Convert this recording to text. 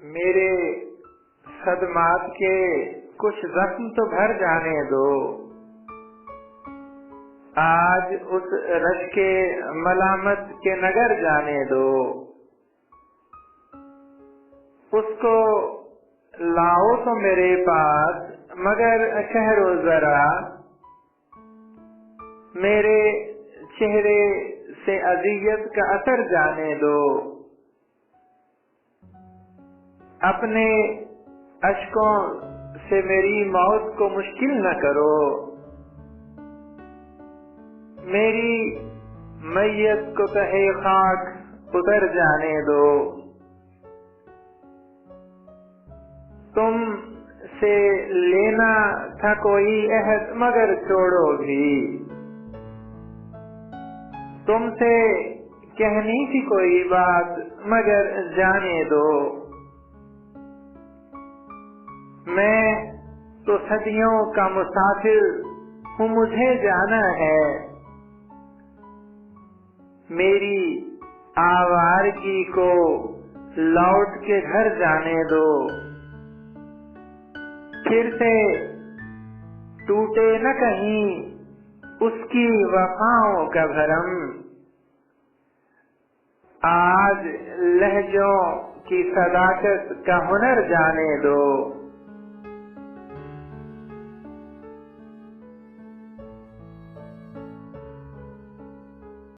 میرے صدمات کے کچھ زخم تو بھر جانے دو، آج اس رش کے ملامت کے نگر جانے دو، اس کو لاؤ تو میرے پاس مگر ٹھہرو ذرا، میرے چہرے سے اذیت کا اثر جانے دو، اپنے اشکوں سے میری موت کو مشکل نہ کرو، میری میت کو تہے خاک اتر جانے دو، تم سے لینا تھا کوئی عہد مگر چھوڑو بھی، تم سے کہنی تھی کوئی بات مگر جانے دو، میں تو صدیوں کا مسافر ہوں مجھے جانا ہے، میری آوارگی کو لوٹ کے گھر جانے دو، پھر سے ٹوٹے نہ کہیں اس کی وفاؤں کا بھرم، آج لہجوں کی صداقت کا ہنر جانے دو،